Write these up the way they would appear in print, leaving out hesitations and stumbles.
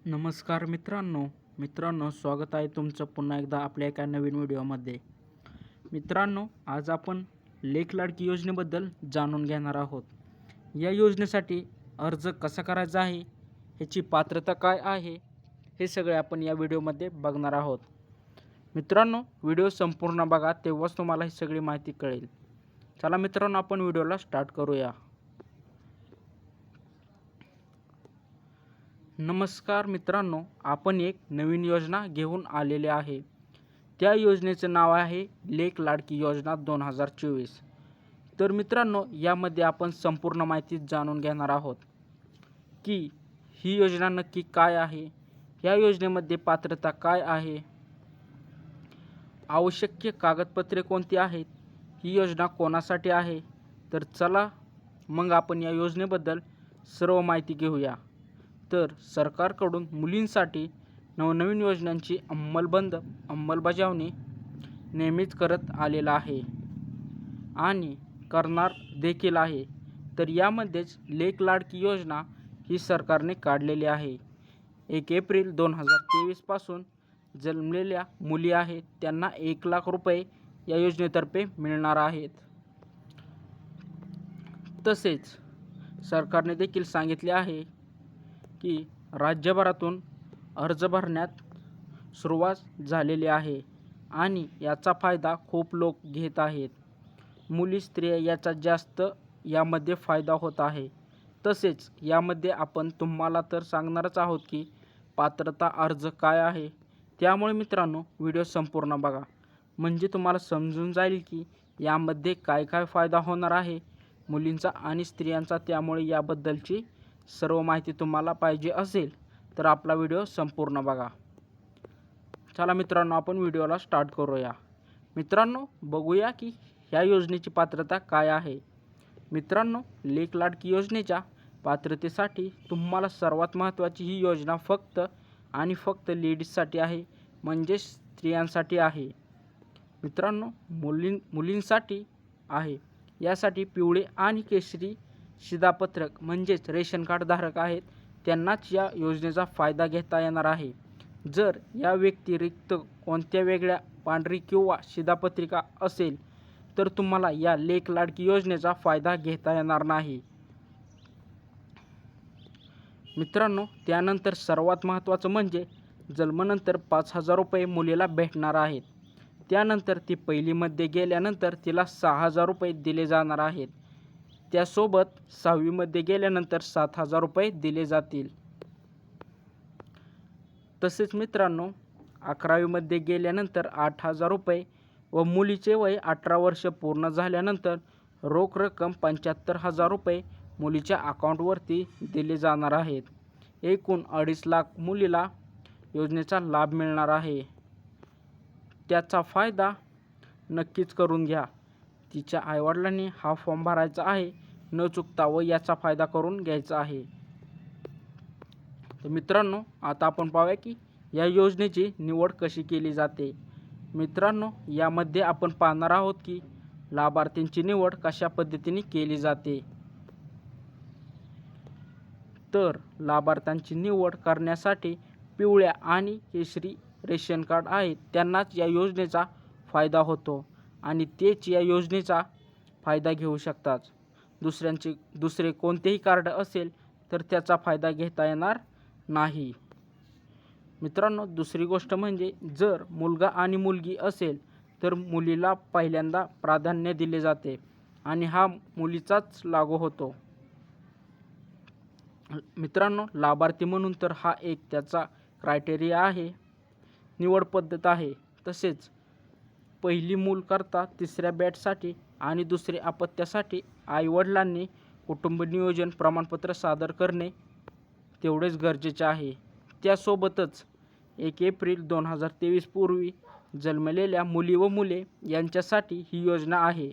नमस्कार मित्रांनो स्वागत आहे तुमचं पुन्हा एकदा आपल्या एका नवीन व्हिडिओमध्ये. मित्रांनो, आज आपण लेक लाडकी योजनेबद्दल जाणून घेणार आहोत. या योजनेसाठी अर्ज कसा करायचा आहे, ह्याची पात्रता काय आहे, हे सगळे आपण या व्हिडिओमध्ये बघणार आहोत. मित्रांनो, व्हिडिओ संपूर्ण बघा, तेव्हाच तुम्हाला ही सगळी माहिती कळेल. चला मित्रांनो, आपण व्हिडिओला स्टार्ट करूया. नमस्कार मित्रांनो, आपण एक नवीन योजना घेऊन आलेले आहे. त्या योजनेचं नाव आहे लेक लाडकी योजना 2024. तर मित्रांनो, यामध्ये आपण संपूर्ण माहिती जाणून घेणार आहोत की ही योजना नक्की काय आहे, या योजनेमध्ये पात्रता काय आहे, आवश्यक कागदपत्रे कोणती आहेत, ही योजना कोणासाठी आहे. तर चला मग आपण या योजनेबद्दल सर्व माहिती घेऊया. तर सरकारकडून मुलींसाठी नवनवीन योजनांची अंमलबजावणी नेहमीच करत आलेला आहे आणि करणार देखील आहे. तर यामध्येच लेक लाडकी योजना ही सरकारने काढलेली आहे. 1 एप्रिल 2023 पासून जन्मलेल्या मुली आहेत त्यांना 1,00,000 रुपये या योजनेतर्फे मिळणार आहेत. तसेच सरकारने देखील सांगितले आहे की राज्यभरातून अर्ज भरण्यात सुरुवात झालेली आहे आणि याचा फायदा खूप लोक घेत आहेत. मुली स्त्रिया याचा जास्त यामध्ये फायदा होत आहे. तसेच यामध्ये आपण तुम्हाला तर सांगणारच आहोत की पात्रता अर्ज काय आहे. त्यामुळे मित्रांनो, व्हिडिओ संपूर्ण बघा, म्हणजे तुम्हाला समजून जाईल की यामध्ये काय काय फायदा होणार आहे मुलींचा आणि स्त्रियांचा. त्यामुळे याबद्दलची सर्व माहिती तुम्हाला पाहिजे असेल तर आपला व्हिडिओ संपूर्ण बघा. चला मित्रांनो, आपण व्हिडिओला स्टार्ट करूया. मित्रांनो, बघूया की ह्या योजनेची पात्रता काय आहे. मित्रांनो, लेक लाडकी योजनेच्या पात्रतेसाठी तुम्हाला सर्वात महत्त्वाची ही योजना फक्त आणि फक्त लेडीजसाठी आहे, म्हणजे स्त्रियांसाठी आहे. मित्रांनो, मुलींसाठी आहे. यासाठी पिवळे आणि केशरी शिधापत्रक म्हणजेच रेशन कार्ड धारक आहेत त्यांनाच या योजनेचा फायदा घेता येणार आहे. जर या व्यतिरिक्त कोणत्या वेगळ्या पांढरी किंवा शिधापत्रिका असेल तर तुम्हाला या लेक लाडकी योजनेचा फायदा घेता येणार नाही. मित्रांनो, त्यानंतर सर्वात महत्त्वाचं म्हणजे जन्मानंतर 5,000 रुपये मुलीला भेटणार आहेत. त्यानंतर ती पहिलीमध्ये गेल्यानंतर तिला 6,000 रुपये दिले जाणार आहेत. त्यासोबत 6वीमध्ये गेल्यानंतर 7,000 रुपये दिले जातील. तसेच मित्रांनो, 11वीमध्ये गेल्यानंतर 8,000 रुपये व मुलीचे वय 18 वर्ष पूर्ण झाल्यानंतर रोख रक्कम 75,000 रुपये मुलीच्या अकाउंटवरती दिले जाणार आहेत. एकूण 2.5 लाख मुलीला योजनेचा लाभ मिळणार आहे. त्याचा फायदा नक्कीच करून घ्या. तिच्या आईवडिलांनी हा फॉर्म भरायचा आहे न चुकता व याचा फायदा करून घ्यायचा आहे. तर मित्रांनो, आता आपण पाहूया की या योजनेची निवड कशी केली जाते. मित्रांनो, यामध्ये आपण पाहणार आहोत की लाभार्थींची निवड कशा पद्धतीने केली जाते. तर लाभार्थ्यांची निवड करण्यासाठी पिवळ्या आणि केशरी रेशन कार्ड आहेत त्यांनाच या योजनेचा फायदा होतो आणि तेच या योजनेचा फायदा घेऊ शकतात. दुसरे कोणतेही कार्ड असेल तर त्याचा फायदा घेता येणार नाही. मित्रांनो, दुसरी गोष्ट म्हणजे जर मुलगा आणि मुलगी असेल तर मुलीला पहिल्यांदा प्राधान्य दिले जाते आणि हा मुलीचाच लागू होतो. मित्रांनो, लाभार्थी म्हणून तर हा एक त्याचा क्रायटेरिया आहे, निवड पद्धत आहे. तसेच पहिली मूल करता तिसऱ्या बॅचसाठी आणि दुसरे अपत्यासाठी आईवडिलांनी कुटुंब नियोजन प्रमाणपत्र सादर करणे तेवढेच गरजेचे आहे. त्यासोबतच 1 एप्रिल 2023 पूर्वी जन्मलेल्या मुली व मुले यांच्यासाठी ही योजना आहे.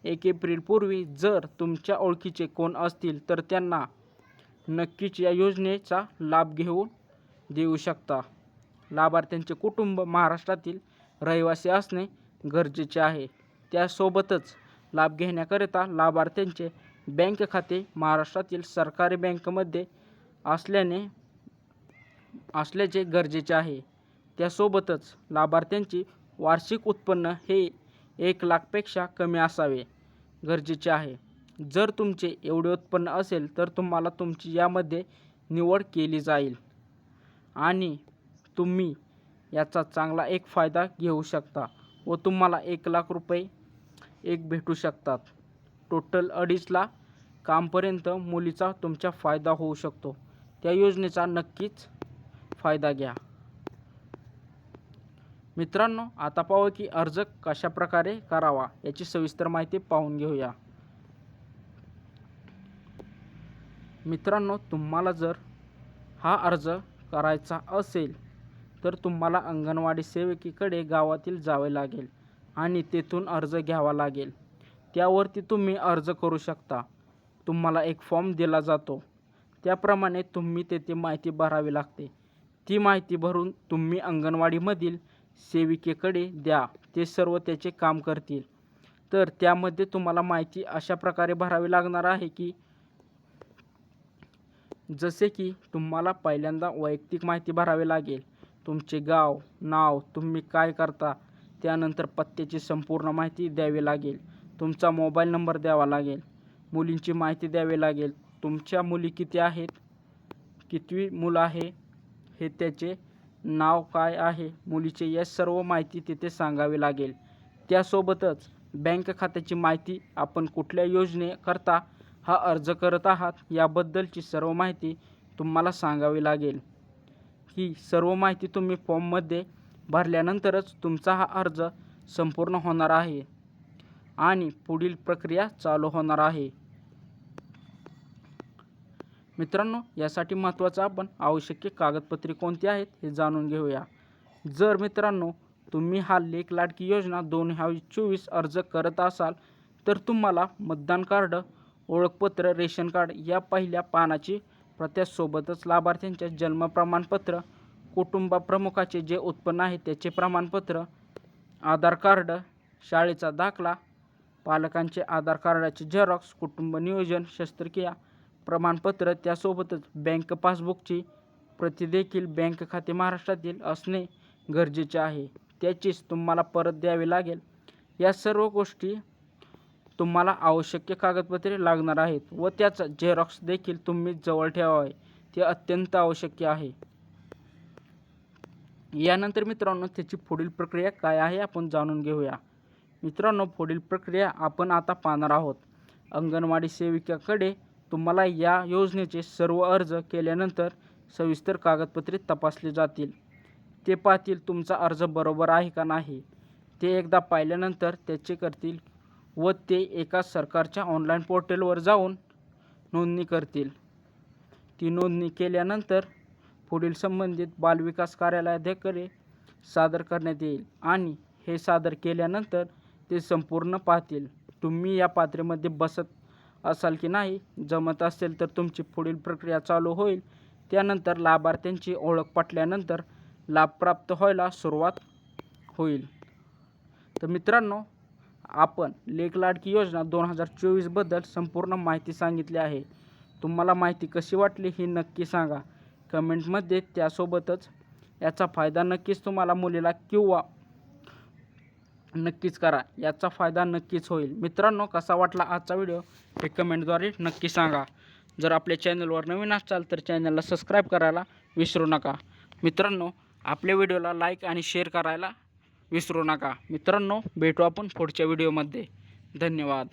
1 एप्रिल पूर्वी जर तुमच्या ओळखीचे कोण असतील तर त्यांना नक्कीच या योजनेचा लाभ घेऊन देऊ शकता. लाभार्थ्यांचे कुटुंब महाराष्ट्रातील रहिवासी असणे गरजेचे आहे. त्यासोबतच लाभ घेण्याकरिता लाभार्थ्यांचे बँक खाते महाराष्ट्रातील सरकारी बँकेमध्ये असल्याने असल्याचे गरजेचे आहे. त्यासोबतच लाभार्थ्यांचे वार्षिक उत्पन्न हे 1 लाखपेक्षा कमी असावे गरजेचे आहे. जर तुमचे एवढे उत्पन्न असेल तर तुम्हाला तुमची यामध्ये निवड केली जाईल आणि तुम्ही याचा चांगला एक फायदा घेऊ शकता व तुम्हाला 1 लाख रुपये भेटू शकतात. टोटल 2.5 लाख कामपर्यंत मुलीचा तुमचा फायदा होऊ शकतो. त्या योजनेचा नक्कीच फायदा घ्या. मित्रांनो, आता पाहू की अर्ज कशा प्रकारे करावा याची सविस्तर माहिती पाहून घेऊया. मित्रांनो, तुम्हाला जर हा अर्ज करायचा असेल तर तुम्हाला अंगणवाडी सेविकेकडे गावातील जावे लागेल आणि तेथून अर्ज घ्यावा लागेल. त्यावरती तुम्ही अर्ज करू शकता. तुम्हाला एक फॉर्म दिला जातो. त्याप्रमाणे तुम्ही तेथे माहिती भरावी लागते. ती माहिती भरून तुम्ही अंगणवाडीमधील सेविकेकडे द्या. ते सर्व त्याचे काम करतील. तर त्यामध्ये तुम्हाला माहिती अशा प्रकारे भरावी लागणार आहे की जसे की तुम्हाला पहिल्यांदा वैयक्तिक माहिती भरावी लागेल. तुमचे गाव, नाव, तुम्ही काय करता, त्यानंतर पत्त्याची संपूर्ण माहिती द्यावी लागेल. तुमचा मोबाईल नंबर द्यावा लागेल. मुलींची माहिती द्यावी लागेल. तुमच्या मुली किती आहेत, कितवी मुलं आहे, हे त्याचे नाव काय आहे मुलीचे, या सर्व माहिती तिथे सांगावी लागेल. त्यासोबतच बँक खात्याची माहिती, आपण कुठल्या योजनेकरता हा अर्ज करत आहात याबद्दलची सर्व माहिती तुम्हाला सांगावी लागेल. ही सर्व माहिती तुम्ही फॉर्ममध्ये भरल्यानंतरच तुमचा हा अर्ज संपूर्ण होणार आहे आणि पुढील प्रक्रिया चालू होणार आहे. मित्रांनो, यासाठी महत्त्वाचं आपण आवश्यक कागदपत्रे कोणती आहेत हे जाणून घेऊया. जर मित्रांनो तुम्ही हा लेक लाडकी योजना 2024 अर्ज करत असाल तर तुम्हाला मतदान कार्ड, ओळखपत्र, रेशन कार्ड या पहिल्या पानाची प्रत्यासोबतच लाभार्थ्यांचे जन्म प्रमाणपत्र, कुटुंब प्रमुखाचे जे उत्पन्न आहे त्याचे प्रमाणपत्र, आधार कार्ड, शाळेचा दाखला, पालकांचे आधार कार्डाचे झेरॉक्स, कुटुंब नियोजन, शस्त्रक्रिया प्रमाणपत्र, त्यासोबतच बँक पासबुकची प्रती देखील बँक खाते महाराष्ट्रातील असणे गरजेचे आहे. त्याचीच तुम्हाला परत द्यावी लागेल. या सर्व गोष्टी तुम्हाला आवश्यक कागदपत्रे लागणार आहेत व त्याचा झेरॉक्स देखील तुम्ही जवळ ठेवावे. ते अत्यंत आवश्यक आहे. यानंतर मित्रांनो त्याची पुढील प्रक्रिया काय आहे आपण जाणून घेऊया. मित्रांनो, पुढील प्रक्रिया आपण आता पाहणार आहोत. अंगणवाडी सेविकाकडे तुम्हाला या योजनेचे सर्व अर्ज केल्यानंतर सविस्तर कागदपत्रे तपासली जातील. ते पाहतील तुमचा अर्ज बरोबर आहे का नाही. ते एकदा पाहिल्यानंतर त्याचे करतील व ते एका सरकारच्या ऑनलाईन पोर्टलवर जाऊन नोंदणी करतील. ती नोंदणी केल्यानंतर पुढील संबंधित बालविकास कार्यालयाकडे सादर करण्यात येईल आणि हे सादर केल्यानंतर ते संपूर्ण पाहतील. तुम्ही या पात्रमध्ये बसत असाल की नाही. जमत असेल तर तुमची पुढील प्रक्रिया चालू होईल. त्यानंतर लाभार्थ्यांची ओळख पटल्यानंतर लाभ प्राप्त व्हायला सुरुवात होईल. तर मित्रांनो, आपण लेक लाडकी योजना 2024 बद्दल संपूर्ण माहिती सांगितली आहे. तुम्हाला माहिती कशी वाटली ही नक्की सांगा कमेंटमध्ये. त्यासोबतच याचा फायदा नक्कीच तुम्हाला मुलीला किंवा नक्कीच करा. याचा फायदा नक्कीच होईल. मित्रांनो, कसा वाटला आजचा व्हिडिओ हे कमेंटद्वारे नक्की सांगा. जर आपल्या चॅनलवर नवीन असाल तर चॅनलला सबस्क्राईब करायला विसरू नका. मित्रांनो, आपल्या व्हिडिओला लाईक आणि शेअर करायला विसरू नका. मित्रांनो, भेटू आपण पुढच्या व्हिडिओमध्ये. धन्यवाद.